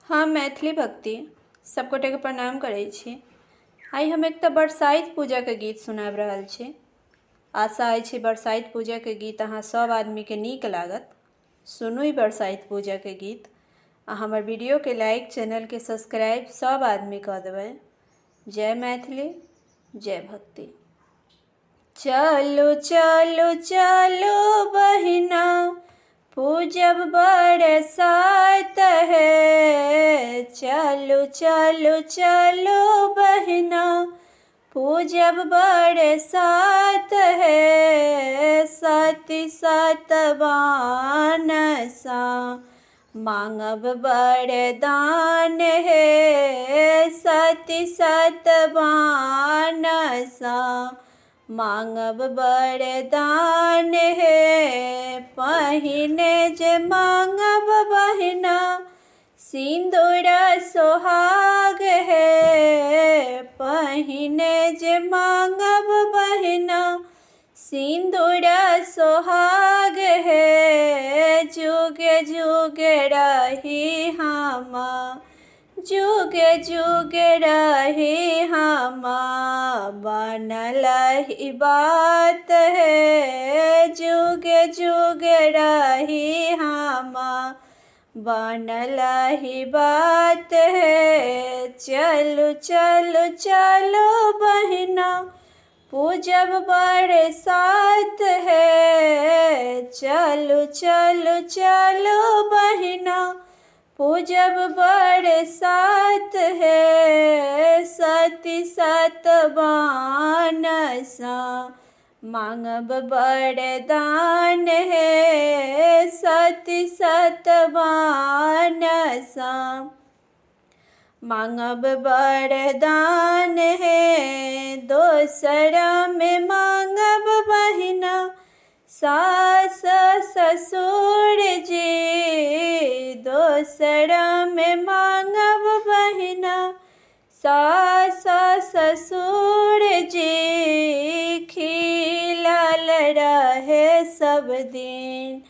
हम मैथिली भक्ति सबगोटे के प्रणाम करै छी। आइ हम एकटा बरसाइत पूजा के गीत सुनाबि रहल छी। आशा अछि बरसाइत पूजा के गीत अहाँ सब आदमी के नीक लागत। सुनू ई बरसाइत पूजा के गीत आ हमर वीडियो के लाइक, चैनल के सब्सक्राइब सब आदमी कऽ देबै। जय मैथिली, जय भक्ति। चलो चलो चलो बहिना पूजब बरसात है। चलो चलो चलो बहिना पूजब बरसात है। सती सतवान सा मांगब वरदान है। सती सतवान सा मांगब वरदान है। पहिने जे मांगब बहिना सिंदूर सोहाग है। पहिने जे मांगब बहिना सिंदूर सोहाग है। जुग जुग रही हम, जुग जुग रही हम, बनल ही बात है। जुग जुग रही हम, बनल ही बात है। चलो चलो चलो बहिना पूजब बरसात है। चलो चलो चलो बहिना पूजब बरसात है। सती सतवान सा मांगब वरदान है। सती सतवान सा मांगब वरदान है। दोसरा में मांगब बहिना सास ससुर जी। दोसरा में मांगब बहिना सास ससुर जी। खिलल रहे सब दिन,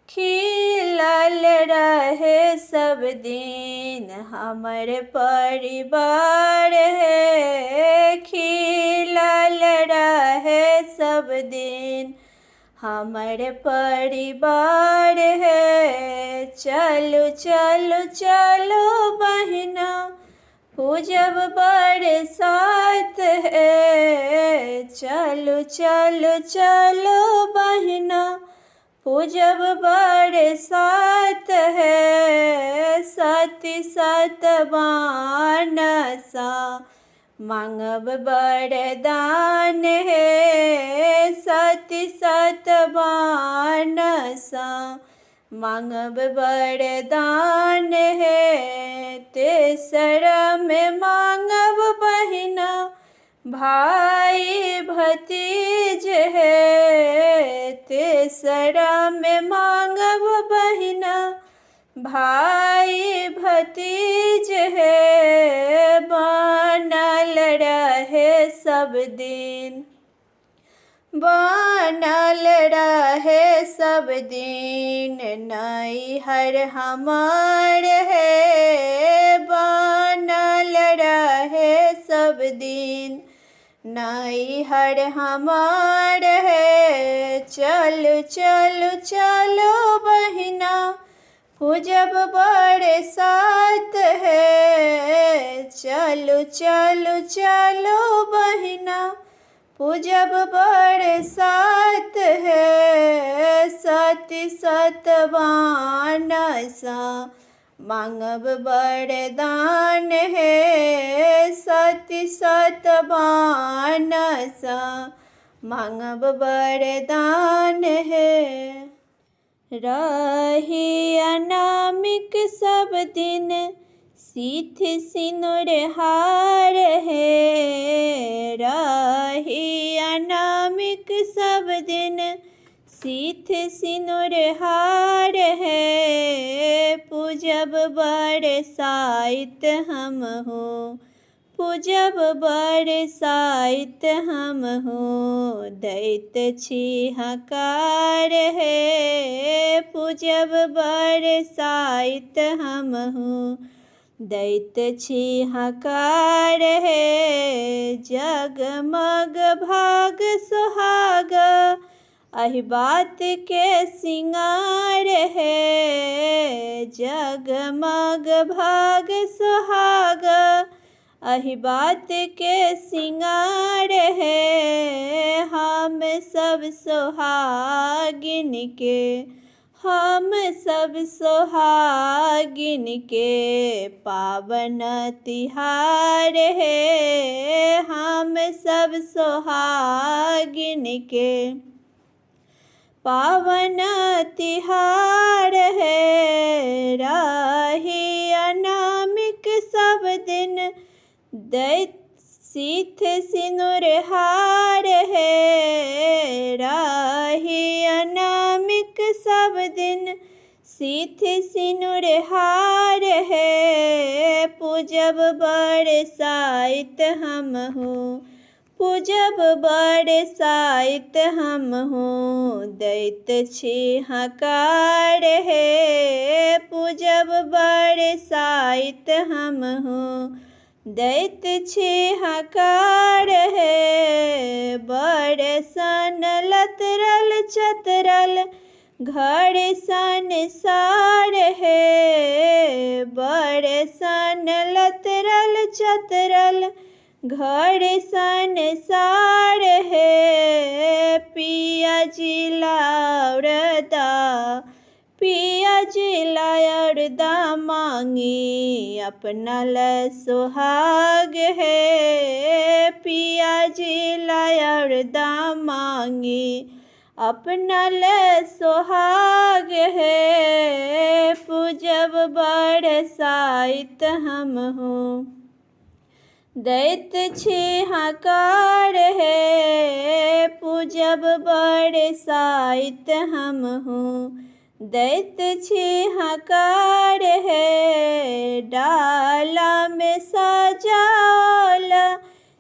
खिलल रहे सब दिन हमर परिवार है। खिलल रहे सब दिन हमर परिवार है। चलो चलो चलो बहिना पूजब बरसात है। चलो चलो चलो बहिना पूजब बरसात है। सती सतवान सा मांगब वरदान है। सती सतवान सा मांगब वरदान है। तेसरा में मांगब बहिना भाई भतीज है। तेसरा में मांगब बहिना भाई भतीज है। बनल रहे सब दिन, बनल रहे सब दिन नैहर हमार है। बनल रहे सब दिन नैहर हमार है। चलो चलो चलो बहिना पूजब बरसात है। चलो चलो चलो बहिना पूजब बरसात है। सती सतवान सा मांगब वरदान है। सती सतवान सा मांगब वरदान है। रही अनामिक सब दिन सिथि सिनुर हार है। रही अनामिक सब दिन सिथि सिनुर हार है। पूजब बरसाइत हम हो, पूजब बरसाइत हम हो। दैत छी हकार है। पूजब बरसाइत हम हो, दैत छी हकार है जगमग भाग सुहाग अहि बात के सिंगार है जगमग भाग सुहाग अहि बात के सिंगार है हम सब सुहागिन के पावन तिहार है हम सब सुहागिन के पावन तिहार है राही अनामिक सब दिन दैत सीथ सिनुर हार है राही अनामिक सब दिन सीथ सिनुर हार है पूजब बरसाइत हम हूँ पूजब बरसाइत हम हूँ दैत छी हकार है पूजब बरसाइत हम हूँ दैत छी हकार है बरसन लतरल चतरल घर संसार है बरसन लतरल चतरल घर संसार है पिया जिलायरदा मांगी अपना ल सुहाग है पिया जिलायरदा मांगी अपना ल सुहाग है पूजब बरसाइत हम हूँ दैत छी हकार है पूजब बरसाइत हम हूँ दैत छी हकार है डाला में सजाल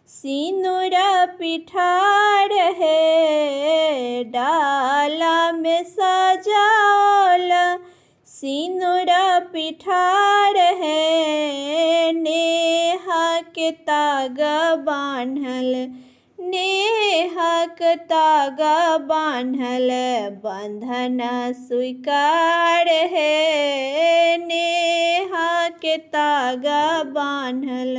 सिनुरा पिठार है डाला में सजाल सिनुरा पिठार है नेहा के तागा बान्हल बंधन स्वीकार है नेहा के तागा बान्हल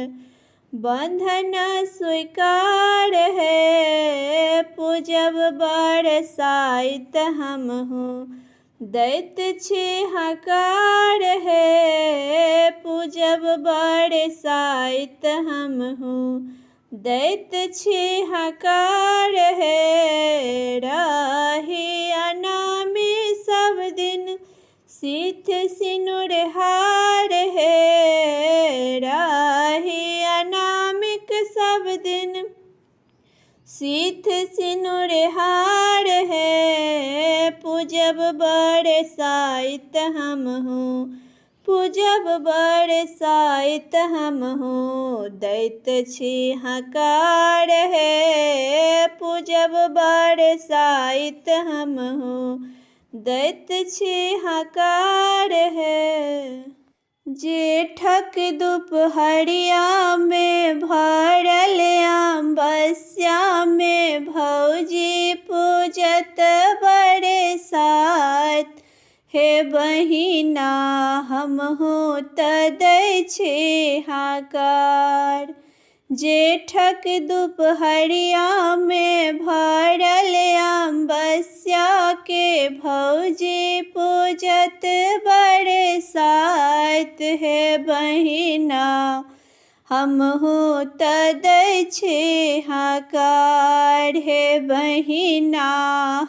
बंधन स्वीकार है पूजब बरसाइत हम हूँ दैत छी हकार है पूजब बरसाइत हम हूँ दैत छी हकार है राही अनामी सब दिन सीथ सिनुर हार है राही अनामिक सब दिन सीथ सिनुर हार है पूजब बरसाइत हम हूँ पूजब बरसाइत हम हूँ दैत छी हकार है पूजब बरसाइत हम हूँ दैत छी हकार है जेठक दुपहरिया में भरल अमावस्या में भौजी पूजत बरसात हे बहिना हमहु त दै छी हाकार जेठक दुपहरिया में भरल अमावस्या के भौजी पूजत बरसात हे बहिना हमहु त दै छी हाकार हे बहिना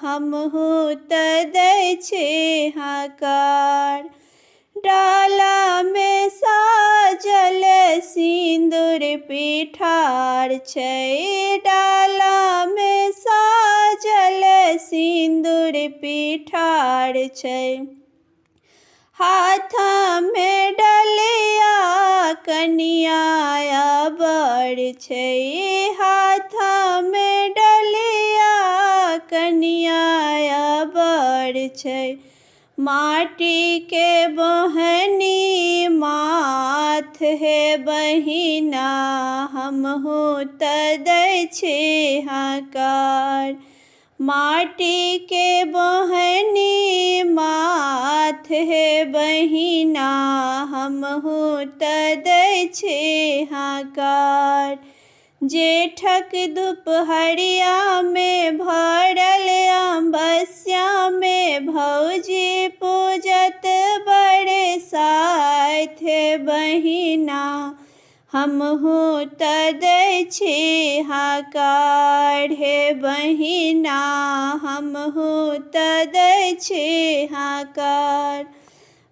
हमहु त दै छी हाकार डाला में साजल सिंदूर पिठार छै डाला में साजल सिंदूर पिठार छै हाथ में डलिया कनिया बड़ छै हाथ में डलिया कनिया बड़ छै माटी के बहनी माँ हाथ हे बहिना हमहु तदै छी हाकार। माटी के बहनी माथ हे बहिना हमहु तदै छी हाकार। जेठक दुपहरिया में भरल अमावस्या में भौजी पूजत बरसाइत हे बहिना हमहु तदै छी हाकार। हे बहिना हमहु तदै छी हाकार।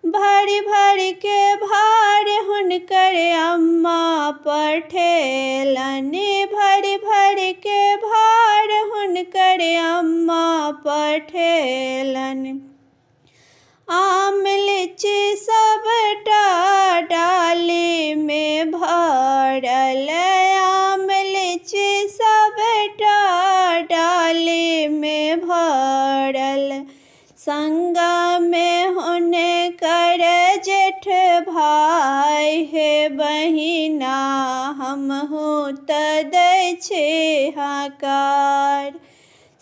भरी भरी के भार हुनकर अम्मा पठेलनि। भरी भरी के भार हुनकर अम्मा पठेलनि। आम लीची सबटा डाली में भरल। आम लीची सबटा डाली में भरल। संगा में हुनकर जेठ भाई हे बहिना हमहु तदै छी हाकार।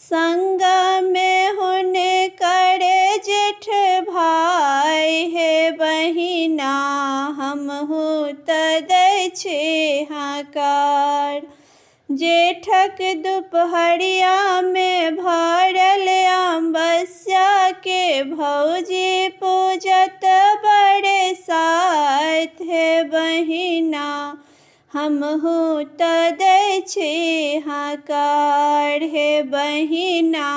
संगा में हुनकर जेठ भाई हे बहिना हमहु तदै छी हाकार। जेठक दुपहरिया में भरल अमावस्या के भौजी पूजत बरसाइत हे बहिना हमहु तदै छी हाकार। हे बहिना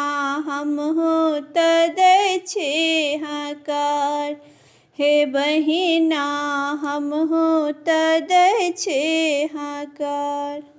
हमहु तदै छी हाकार। हे बहिना हमहु तदै छी हाकार।